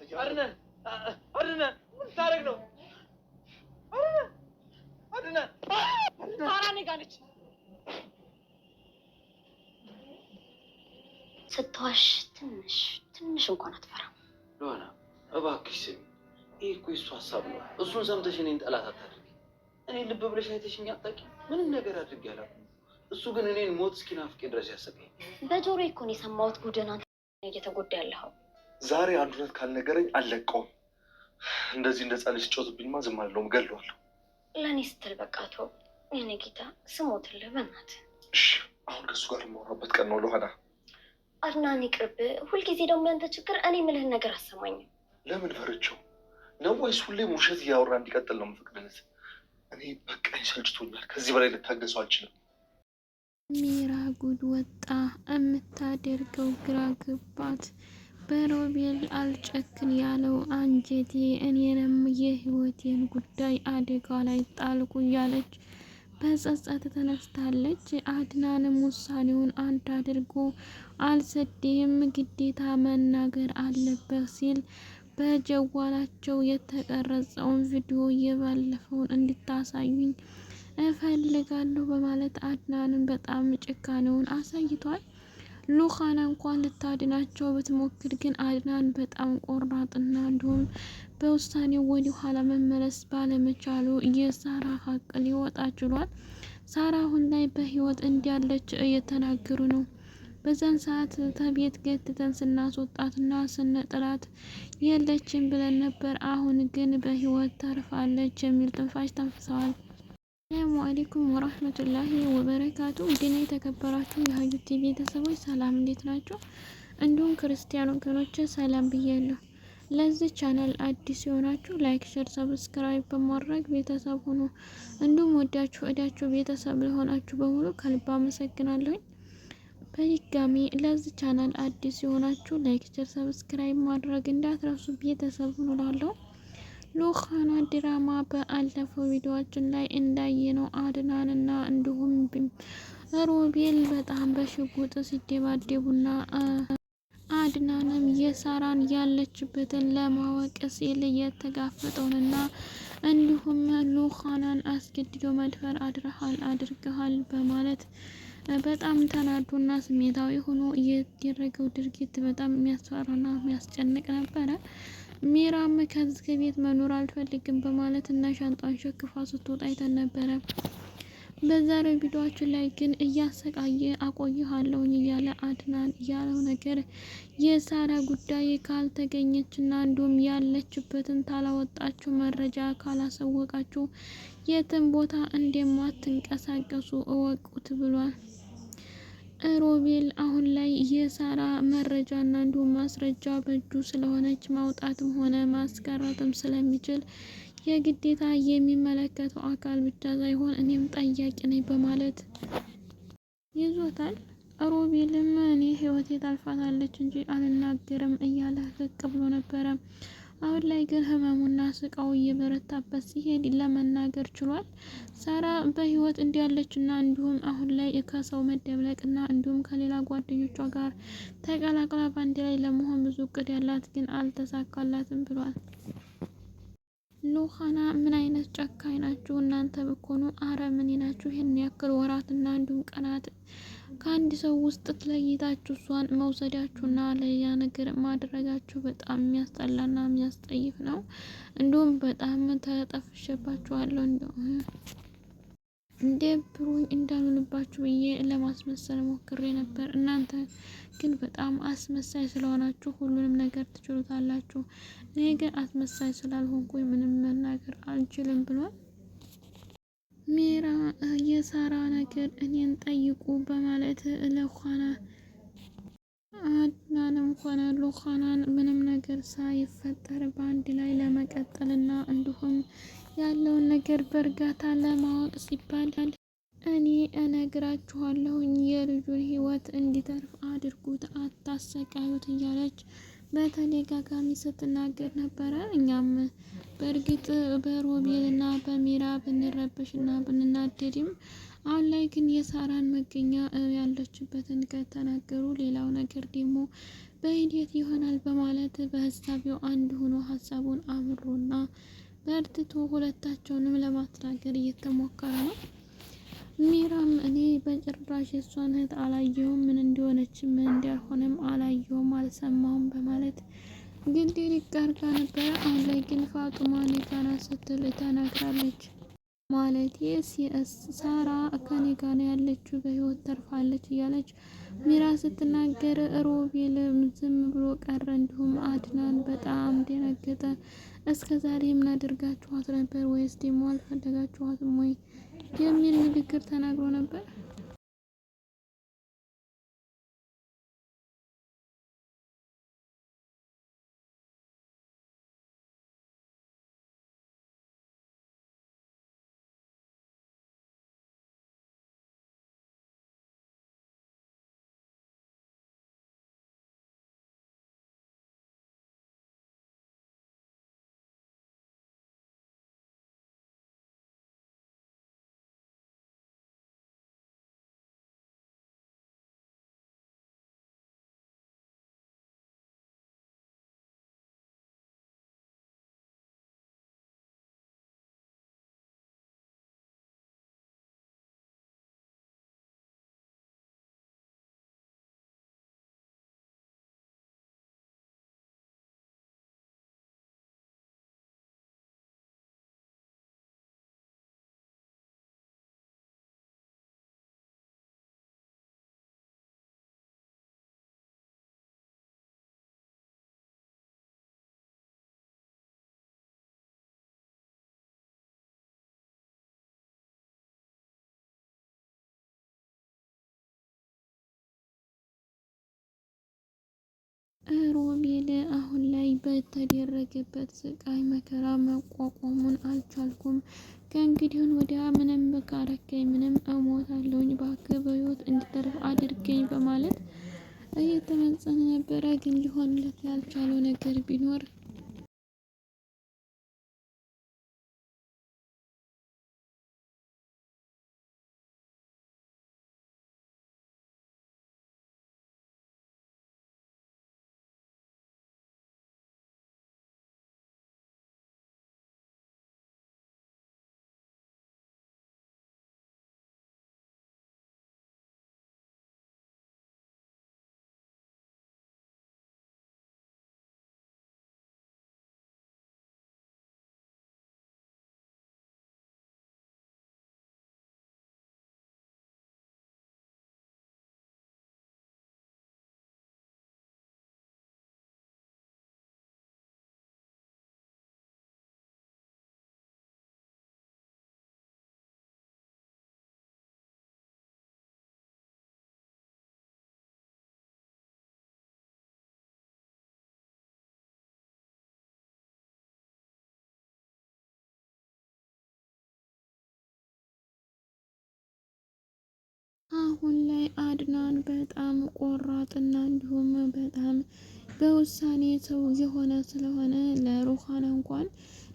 አድነን አድነን ምን ታረግ ነው አድነን ሳራ እኔ ጋር ነች ስትዋሽ ትንሽ እንኳን አትፈራም ሎና እባክሽ ስሚ ይሄ እኮ የእሱ ሀሳብ ነው እሱን ሰምተሽ እኔን ጠላት አታድርጊ እኔ ልብ ብለሽ አይተሽኝ አታውቂም ምንም ነገር አድርጌ አላውቅም እሱ ግን እኔን ሞት እስኪናፍቄ ድረስ ያሰበኝ በጆሮዬ እኮ ነው የሰማሁት ጉድን አንተ እየተጎዳ ያለኸው ዛሬ አንድ እውነት ካልነገረኝ አልለቀውም እንደዚህ እንደ ጻልሽ ጮትብኝማ ዝም አልለውም ገለዋለሁ ለእኔ ስትል በቃ ተው የኔ ጌታ ስሞትልህ በእናትህ እሺ አሁን ከእሱ ጋር የማወራበት ቀን ነው ሎሃና አድናን ይቅርብ ሁልጊዜ ደግሞ ያንተ ችግር እኔ የምልህን ነገር አሰማኝም ለምን ፈርቼው ነው ወይስ ሁሌም ውሸት እያወራ እንዲቀጥል ነው የምፈቅድለት እኔ በቃኝ ሰልችቶኛል ከዚህ በላይ ልታገሰው አልችልም ሚራ ጉድ ወጣ የምታደርገው ግራ ገባት በሮቤል አልጨክን ያለው አንጀቴ እኔንም የህይወቴን ጉዳይ አደጋ ላይ ጣልኩ እያለች በጸጸት ተነስታለች አድናንም ውሳኔውን አንድ አድርጎ አልሰድህም ግዴታ መናገር አለበት ሲል በጀዋላቸው የተቀረጸውን ቪዲዮ የባለፈውን እንድታሳዩኝ እፈልጋለሁ በማለት አድናንን በጣም ጭካኔውን አሳይቷል ሉኻና እንኳን ልታድናቸው ብትሞክር ግን አድናን በጣም ቆራጥና እንዲሁም በውሳኔው ወደ ኋላ መመለስ ባለመቻሉ የሳራ ሀቅ ሊወጣ ችሏል ሳራ አሁን ላይ በህይወት እንዳለች እየተናገሩ ነው በዛን ሰዓት ከቤት ገትተን ስናስወጣትና ስንጥላት የለችም ብለን ነበር አሁን ግን በህይወት ተርፋለች የሚል ትንፋሽ ተንፍሰዋል ሰላሙ አለይኩም ወራህመቱላሂ ወበረካቱ ውድና የተከበራችሁ የሀዩቲ ቤተሰቦች ሰላም እንዴት ናችሁ እንዲሁም ክርስቲያን ወገኖች ሰላም ብያለሁ ለዚህ ቻናል አዲስ የሆናችሁ ላይክ ሼር ሰብስክራይብ በማድረግ ቤተሰብ ሁኑ እንዲሁም ወዳችሁ ቤተሰብ ለሆናችሁ በሙሉ ከልብ አመሰግናለሁ በድጋሚ ለዚህ ቻናል አዲስ የሆናችሁ ላይክ ሼር ሰብስክራይብ ማድረግ እንዳትረሱ ቤተሰብ ሁኑ እላለሁ ሉኻና ድራማ በአለፈው ቪዲዮአችን ላይ እንዳየነው አድናንና እንዲሁም ሮቤል በጣም በሽጉጥ ሲደባደቡና አድናንም የሳራን ያለችበትን ለማወቅ ሲል የተጋፈጠውንና እንዲሁም ሉኻናን አስገድዶ መድፈር አድርገሃል በማለት በጣም ተናዶና ስሜታዊ ሆኖ የተደረገው ድርጊት በጣም የሚያስፈራና የሚያስጨንቅ ነበረ ሚራም ከዚህ ቤት መኖር አልፈልግም በማለት እና ሻንጣን ሸክፋ ስትወጣ አይተን ነበረ በዛሬው ቪዲዮአችን ላይ ግን እያሰቃየ አቆይሃለሁኝ እያለ አድናን ያለው ነገር የሳራ ጉዳይ ካልተገኘችና እንዲሁም ያለችበትን ታላወጣችሁ መረጃ ካላሰወቃችሁ የትም ቦታ እንደማትንቀሳቀሱ እወቁት ብሏል ሮቤል አሁን ላይ የሳራ መረጃና እንዲሁም ማስረጃ በእጁ ስለሆነች ማውጣትም ሆነ ማስቀረጥም ስለሚችል የግዴታ የሚመለከተው አካል ብቻ ሳይሆን እኔም ጠያቂ ነኝ በማለት ይዞታል ሮቤልም እኔ ህይወቴ ታልፋታለች እንጂ አልናገርም እያለ ልቅ ብሎ ነበረ አሁን ላይ ግን ህመሙና ስቃው እየበረታበት ሲሄድ ለመናገር ችሏል ሳራ በህይወት እንዳለችና እንዲሁም አሁን ላይ ከሰው መደብለቅና እንዲሁም ከሌላ ጓደኞቿ ጋር ተቀላቅላ ባንድ ላይ ለመሆን ብዙ እቅድ ያላት ግን አልተሳካላትም ብሏል ሉኻና ምን አይነት ጨካኝ ናችሁ እናንተ ብኮኑ አረመኔ ናችሁ ይሄን ያክል ወራትና እንዲሁም ቀናት ከአንድ ሰው ውስጥ ተለይታችሁ እሷን መውሰዳችሁና ለያ ነገር ማድረጋችሁ በጣም የሚያስጠላና የሚያስጠይፍ ነው እንዲሁም በጣም ተጠፍሸባችኋለሁ ደብሩኝ እንዳልሆንባችሁ ብዬ ለማስመሰል ሞክሬ ነበር እናንተ ግን በጣም አስመሳይ ስለሆናችሁ ሁሉንም ነገር ትችሉታላችሁ እኔ ግን አስመሳይ ስላልሆንኩኝ ምንም መናገር አልችልም ብሏል ሚራ የሳራ ነገር እኔን ጠይቁ በማለት ለኻና አድናንም ሆነ ሉኻናን ምንም ነገር ሳይፈጠር በአንድ ላይ ለመቀጠልና እንዲሁም ያለውን ነገር በእርጋታ ለማወቅ ሲባል እኔ እነግራችኋለሁኝ የልጁን ህይወት እንዲተርፍ አድርጉት አታሰቃዩት እያለች በተደጋጋሚ ስትናገር ነበረ እኛም በእርግጥ በሮቤልና በሚራ ብንረበሽና ብንናደድም አሁን ላይ ግን የሳራን መገኛ ያለችበትን ከተናገሩ ሌላው ነገር ደግሞ በሂደት ይሆናል በማለት በሀሳቢው አንድ ሆኖ ሀሳቡን አምሮና በርትቶ ሁለታቸውንም ለማስተናገድ እየተሞከረ ነው። ሚራም እኔ በጭራሽ የሷን እህት አላየሁም፣ ምን እንደሆነች ምን እንዳልሆነም አላየሁም አልሰማሁም በማለት ግን ዲሪቅ አርጋ ነበረ። አሁን ላይ ግን ፋጡማ ኔጋና ስትል ተናግራለች። ማለት ሳራ ከኔ ጋር ነው ያለችው በህይወት ተርፋለች እያለች ሚራ ስትናገር ሮቤል ዝም ብሎ ቀረ። እንዲሁም አድናን በጣም ደነገጠ። እስከ ዛሬ ምን አድርጋችኋት ነበር ወይስ ደግሞ አልፈለጋችኋትም ወይ የሚል ንግግር ተናግሮ ነበር። ሮቤል አሁን ላይ በተደረገበት ስቃይ መከራ መቋቋሙን አልቻልኩም፣ ከእንግዲህ ወዲያ ምንም ካረከኝ ምንም እሞታለሁኝ፣ እባክህ በህይወት እንድተርፍ አድርገኝ በማለት እየተመጸነ ነበረ። ግን ሊሆንለት ያልቻለው ነገር ቢኖር አሁን ላይ አድናን በጣም ቆራጥና እንዲሁም በጣም በውሳኔ ሰው የሆነ ስለሆነ ለሩሃና እንኳን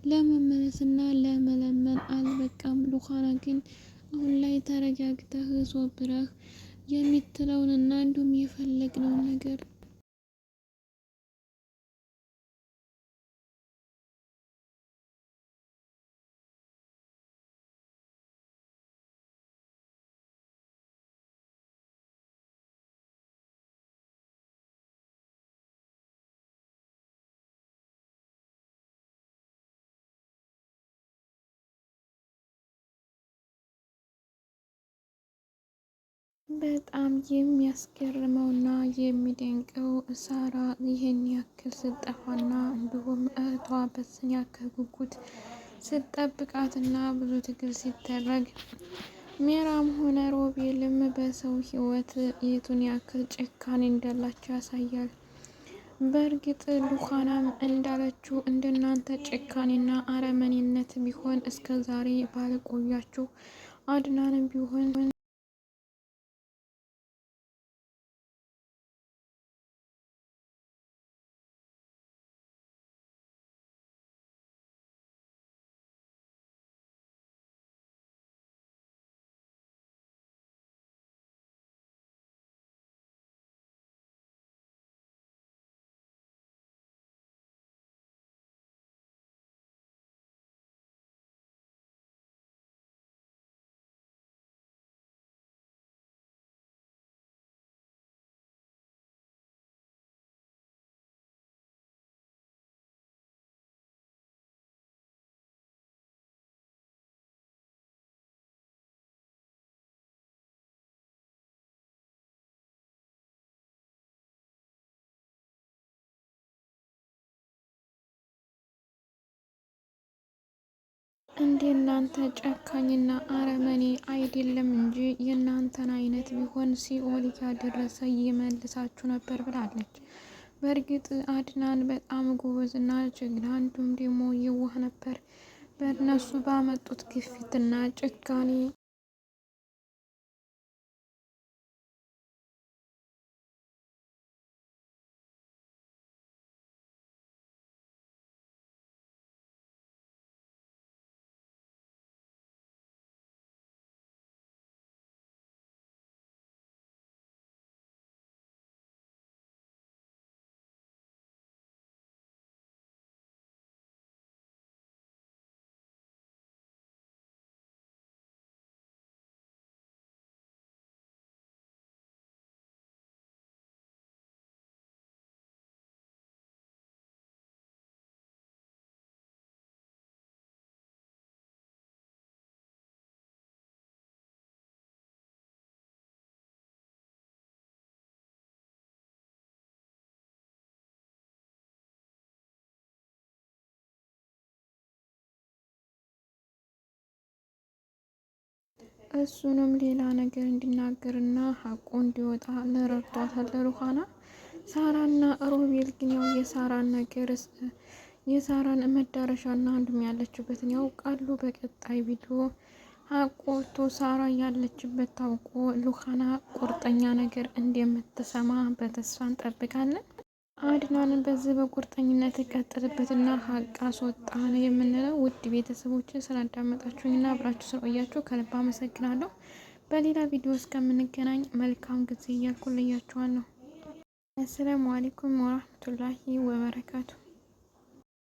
ለመመለስና ለመለመን አልበቃም። ሩሃና ግን አሁን ላይ ተረጋግተህ ሶብረህ የሚትለውንና እንዲሁም የፈለግነውን ነገር በጣም የሚያስገርመውና የሚደንቀው ሳራ ይህን ያክል ስጠፋና እንዲሁም እህቷ በስን ያክል ጉጉት ስጠብቃትና ብዙ ትግል ሲደረግ ሜራም ሆነ ሮቤልም በሰው ህይወት የቱን ያክል ጭካኔ እንዳላቸው ያሳያል። በእርግጥ ሉካናም እንዳለችው እንደናንተ ጭካኔና አረመኔነት ቢሆን እስከ ዛሬ ባልቆያችሁ አድናንም ቢሆን እንደ እናንተ ጨካኝና አረመኔ አይደለም እንጂ የእናንተን አይነት ቢሆን ሲኦል ያደረሰ ይመልሳችሁ ነበር ብላለች። በእርግጥ አድናን በጣም ጎበዝና ጀግና እንዲሁም ደግሞ የዋህ ነበር። በእነሱ ባመጡት ግፊትና ጭካኔ እሱንም ሌላ ነገር እንዲናገርና ሀቁ እንዲወጣ ለረድቷታል ሩሃና። ሳራና ሮቤል ግን ያው የሳራን ነገር የሳራን መዳረሻና አንዱም ያለችበትን ያውቃሉ። በቀጣይ ቪዲዮ ሀቁ ወጥቶ ሳራ ያለችበት ታውቆ ሩሃና ቁርጠኛ ነገር እንደምትሰማ በተስፋ እንጠብቃለን። አድናንን በዚህ በቁርጠኝነት ቀጥልበትና ሀቅ አስወጣ ነው የምንለው። ውድ ቤተሰቦች ስላዳመጣችሁኝና አብራችሁ ስለቆያችሁ ከልብ አመሰግናለሁ። በሌላ ቪዲዮ እስከምንገናኝ መልካም ጊዜ እያልኩ ለያችኋለሁ። አሰላሙ አለይኩም ወራህመቱላሂ ወበረካቱ።